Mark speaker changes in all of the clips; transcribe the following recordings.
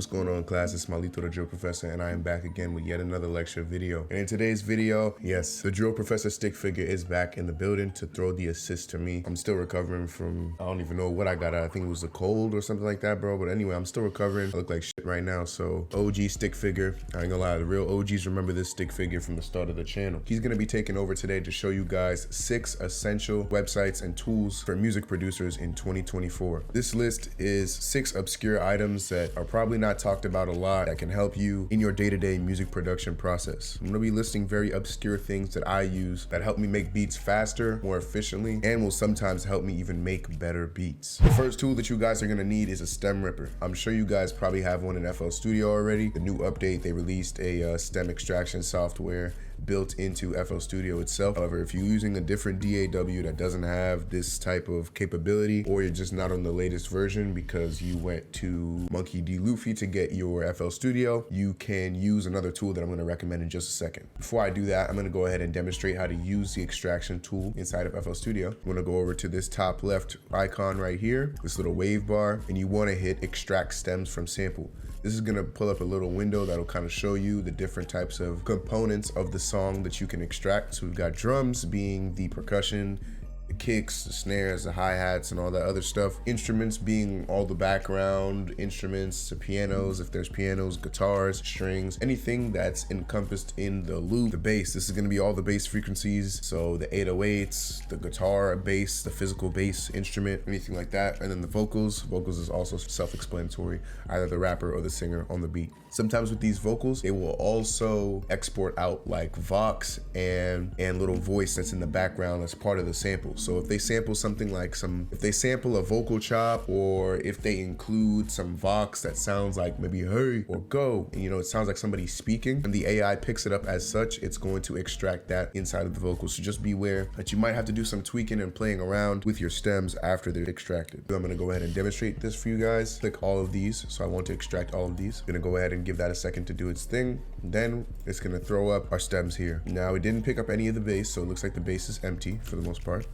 Speaker 1: What's going on, class? It's Malito the Drill Professor, and I am back again with yet another lecture video. And in today's video, yes, the Drill Professor stick figure is back in the building to throw the assist to me. I'm still recovering from, I don't even know what I got. I think it was a cold or something like that, bro. But anyway, I'm still recovering. I look like shit right now. So OG stick figure. I ain't gonna lie, the real OGs remember this stick figure from the start of the channel. He's gonna be taking over today to show you guys 6 essential websites and tools for music producers in 2024. This list is 6 obscure items that are probably not talked about a lot that can help you in your day-to-day music production process. I'm gonna be listing very obscure things that I use that help me make beats faster, more efficiently, and will sometimes help me even make better beats. The first tool that you guys are gonna need is a stem ripper. I'm sure you guys probably have one in FL Studio already. The new update, they released a stem extraction software built into FL Studio itself. However, if you're using a different DAW that doesn't have this type of capability, or you're just not on the latest version because you went to Monkey D. Luffy to get your FL Studio, you can use another tool that I'm gonna recommend in just a second. Before I do that, I'm gonna go ahead and demonstrate how to use the extraction tool inside of FL Studio. I'm gonna go over to this top left icon right here, this little wave bar, and you wanna hit extract stems from sample. This is gonna pull up a little window that'll kind of show you the different types of components of the song that you can extract. So we've got drums being the percussion, the kicks, the snares, the hi-hats, and all that other stuff. Instruments being all the background instruments, the pianos, if there's pianos, guitars, strings, anything that's encompassed in the loop. The bass, this is gonna be all the bass frequencies. So the 808s, the guitar bass, the physical bass instrument, anything like that. And then the vocals is also self-explanatory, either the rapper or the singer on the beat. Sometimes with these vocals, they will also export out like Vox and little voice that's in the background as part of the sample. So if they sample something like if they sample a vocal chop, or if they include some Vox that sounds like maybe hey or go, and it sounds like somebody speaking, and the AI picks it up as such, it's going to extract that inside of the vocals. So just beware that you might have to do some tweaking and playing around with your stems after they're extracted. So I'm gonna go ahead and demonstrate this for you guys. Click all of these. So I want to extract all of these. I'm gonna go ahead and give that a second to do its thing. Then it's gonna throw up our stems here. Now it didn't pick up any of the bass, so it looks like the bass is empty for the most part.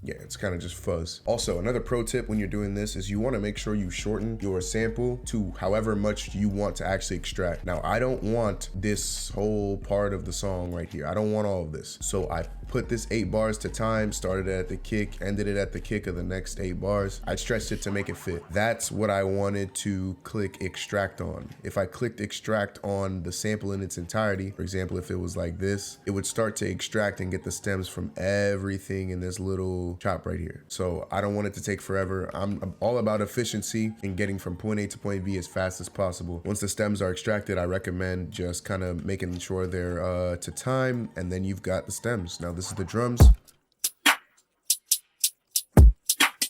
Speaker 1: Yeah, it's kind of just fuzz. Also, another pro tip when you're doing this is you want to make sure you shorten your sample to however much you want to actually extract. Now, I don't want this whole part of the song right here. I don't want all of this. So I put this 8 bars to time, started it at the kick, ended it at the kick of the next 8 bars. I stretched it to make it fit. That's what I wanted to click extract on. If I clicked extract on the sample in its entirety, for example, if it was like this, it would start to extract and get the stems from everything in this little chop right here. So I don't want it to take forever. I'm all about efficiency and getting from point A to point B as fast as possible. Once the stems are extracted, I recommend just kind of making sure they're to time, and then you've got the stems. Now this is the drums.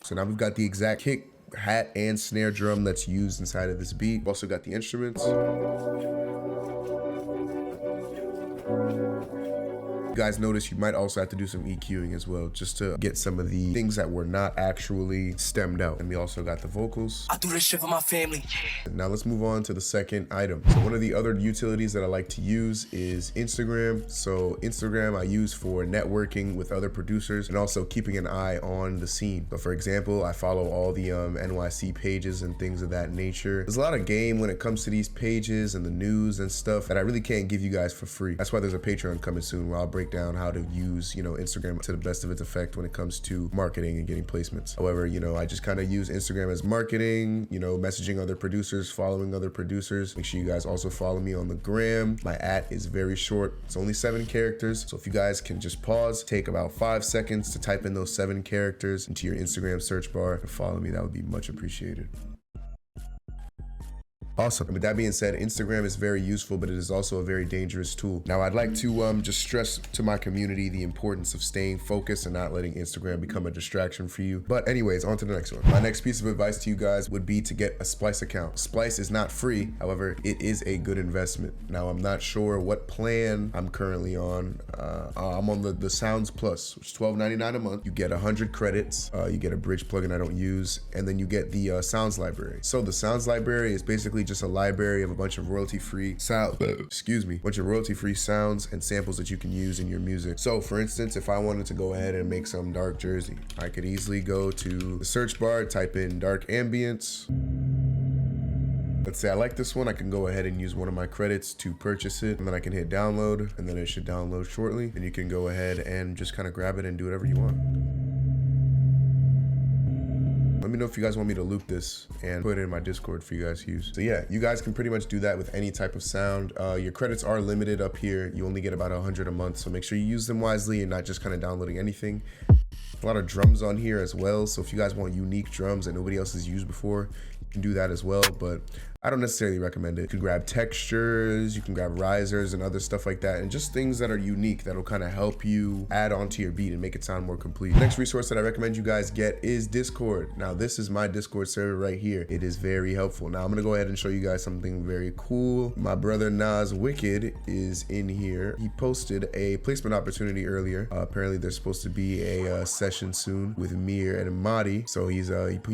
Speaker 1: So now we've got the exact kick, hat, and snare drum that's used inside of this beat. We've also got the instruments. You guys notice you might also have to do some EQing as well, just to get some of the things that were not actually stemmed out. And we also got the vocals.
Speaker 2: I do this shit for my family.
Speaker 1: Now let's move on to the second item. So one of the other utilities that I like to use is Instagram. So Instagram I use for networking with other producers and also keeping an eye on the scene. So for example, I follow all the NYC pages and things of that nature. There's a lot of game when it comes to these pages and the news and stuff that I really can't give you guys for free. That's why there's a Patreon coming soon where I'll break down how to use Instagram to the best of its effect when it comes to marketing and getting placements. However, I just kind of use Instagram as marketing, messaging other producers, following other producers. Make sure you guys also follow me on the gram. My @ is very short. It's only 7 characters. So if you guys can just pause, take about 5 seconds to type in those 7 characters into your Instagram search bar and follow me, that would be much appreciated. Awesome. And with that being said, Instagram is very useful, but it is also a very dangerous tool. Now, I'd like to just stress to my community the importance of staying focused and not letting Instagram become a distraction for you. But anyways, on to the next one. My next piece of advice to you guys would be to get a Splice account. Splice is not free. However, it is a good investment. Now, I'm not sure what plan I'm currently on. I'm on the Sounds Plus, which is $12.99 a month. You get 100 credits. You get a bridge plugin I don't use, and then you get the Sounds library. So the Sounds library is basically just a library of a bunch of royalty-free sounds, sounds and samples that you can use in your music. So for instance, if I wanted to go ahead and make some dark Jersey, I could easily go to the search bar, type in dark ambience, and then you get the sounds library. So the sounds library is basically just a library of a bunch of royalty-free sounds and samples that you can use in your music. So for instance, if I wanted to go ahead and make some dark Jersey, I could easily go to the search bar, type in dark ambience, Let's say I like this one, I can go ahead and use one of my credits to purchase it, and then I can hit download, and then it should download shortly, and you can go ahead and just kind of grab it and do whatever you want. Let me know if you guys want me to loop this and put it in my Discord for you guys to use. So yeah, you guys can pretty much do that with any type of sound. Your credits are limited up here. You only get about 100 a month, so make sure you use them wisely and not just kind of downloading anything. A lot of drums on here as well, so if you guys want unique drums that nobody else has used before, you can do that as well, but I don't necessarily recommend it. You can grab textures, you can grab risers and other stuff like that, and just things that are unique that'll kind of help you add onto your beat and make it sound more complete. The next resource that I recommend you guys get is Discord. Now this is my Discord server right here. It is very helpful. Now I'm gonna go ahead and show you guys something very cool. My brother Nas Wicked is in here. He posted a placement opportunity earlier. Apparently there's supposed to be a session soon with Mir and Madi. So he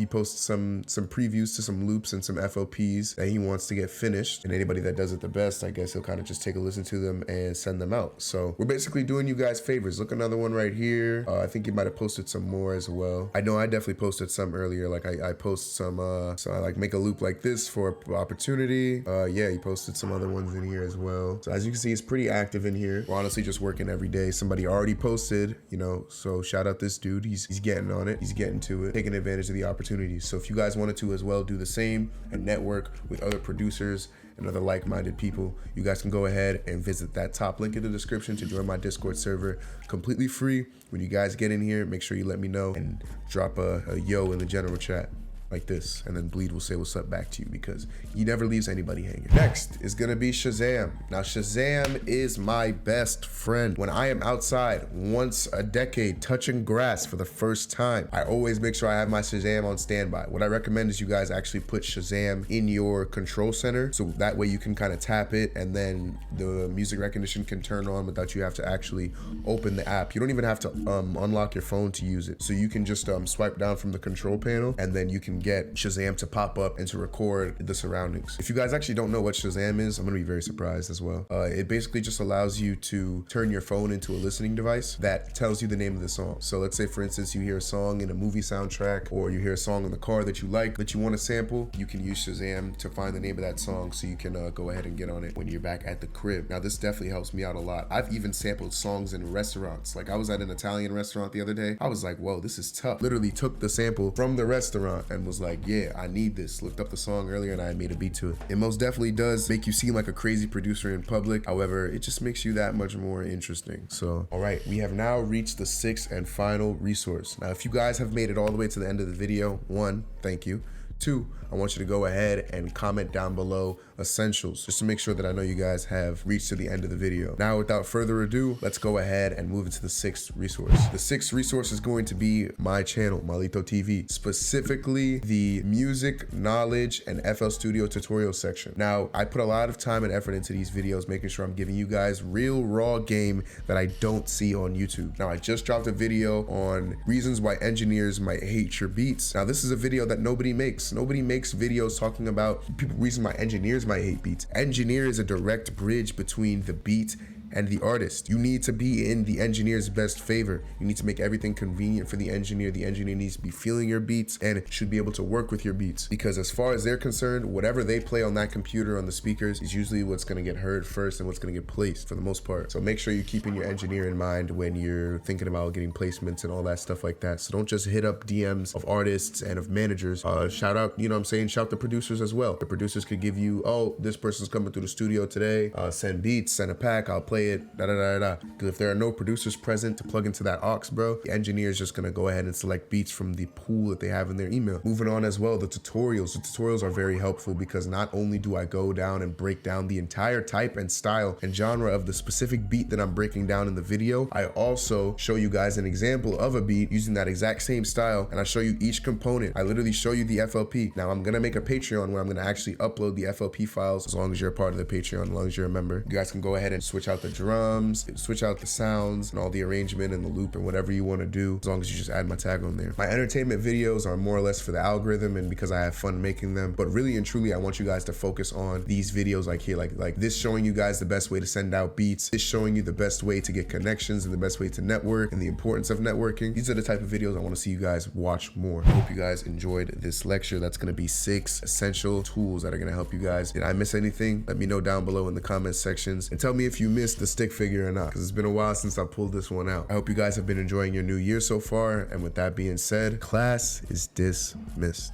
Speaker 1: posted some previews to some loops and some FLPs that he wants to get finished, and anybody that does it the best, I guess he'll kind of just take a listen to them and send them out. So we're basically doing you guys favors. Look, another one right here. I think he might have posted some more as well. I know I definitely posted some earlier. Like I post some so I like make a loop like this for opportunity. Yeah, he posted some other ones in here as well. So as you can see, it's pretty active in here. We're honestly just working every day. Somebody already posted, you know, so shout out this dude. He's getting on it. He's getting to it, taking advantage of the opportunities. So if you guys wanted to as well, do the same and network with other producers and other like-minded people, you guys can go ahead and visit that top link in the description to join my Discord server, completely free. When you guys get in here, make sure you let me know and drop a yo in the general chat like this, and then Bleed will say what's up back to you because he never leaves anybody hanging. Next is gonna be Shazam. Now Shazam is my best friend. When I am outside once a decade touching grass for the first time, I always make sure I have my Shazam on standby. What I recommend is you guys actually put Shazam in your control center, so that way you can kind of tap it and then the music recognition can turn on without you have to actually open the app. You don't even have to unlock your phone to use it. So you can just swipe down from the control panel and then you can get Shazam to pop up and to record the surroundings. If you guys actually don't know what Shazam is, I'm gonna be very surprised as well. It basically just allows you to turn your phone into a listening device that tells you the name of the song. So let's say for instance, you hear a song in a movie soundtrack, or you hear a song in the car that you like, that you want to sample, you can use Shazam to find the name of that song so you can go ahead and get on it when you're back at the crib. Now this definitely helps me out a lot. I've even sampled songs in restaurants. Like I was at an Italian restaurant the other day. I was like, whoa, this is tough. Literally took the sample from the restaurant and was like, yeah, I need this. Looked up the song earlier and I made a beat to it. It most definitely does make you seem like a crazy producer in public. However, it just makes you that much more interesting. So, all right, we have now reached the sixth and final resource. Now, if you guys have made it all the way to the end of the video, 1, thank you. 2, I want you to go ahead and comment down below essentials, just to make sure that I know you guys have reached to the end of the video. Now, without further ado, let's go ahead and move into the sixth resource. The sixth resource is going to be my channel, Malito TV, specifically the music, knowledge, and FL Studio tutorial section. Now, I put a lot of time and effort into these videos, making sure I'm giving you guys real raw game that I don't see on YouTube. Now, I just dropped a video on reasons why engineers might hate your beats. Now, this is a video that nobody makes. Nobody makes videos talking about reason why engineers might hate beats. Engineer is a direct bridge between the beat and the artist. You need to be in the engineer's best favor. You need to make everything convenient for the engineer. The engineer needs to be feeling your beats and should be able to work with your beats, because as far as they're concerned, whatever they play on that computer on the speakers is usually what's going to get heard first and what's going to get placed for the most part. So make sure you're keeping your engineer in mind when you're thinking about getting placements and all that stuff like that. So don't just hit up DMs of artists and of managers. Shout out, you know what I'm saying, shout the producers as well. The producers could give you, oh, this person's coming through the studio today, send beats, send a pack, I'll play it, because if there are no producers present to plug into that aux, bro, the engineer is just gonna go ahead and select beats from the pool that they have in their email. Moving on as well, the tutorials are very helpful, because not only do I go down and break down the entire type and style and genre of the specific beat that I'm breaking down in the video, I also show you guys an example of a beat using that exact same style, and I show you each component. I literally show you the FLP. Now I'm gonna make a Patreon where I'm gonna actually upload the FLP files. As long as you're a part of the Patreon, as long as you're a member, you guys can go ahead and switch out the the drums, switch out the sounds and all the arrangement and the loop and whatever you want to do, as long as you just add my tag on there. My entertainment videos are more or less for the algorithm and because I have fun making them, but really and truly I want you guys to focus on these videos like here, like this showing you guys the best way to send out beats, this showing you the best way to get connections and the best way to network and the importance of networking. These are the type of videos I want to see you guys watch more. I hope you guys enjoyed this lecture. That's going to be 6 essential tools that are going to help you guys. Did I miss anything? Let me know down below in the comment sections and tell me if you missed the stick figure or not, because it's been a while since I pulled this one out. I hope you guys have been enjoying your new year so far, and with that being said, class is dismissed.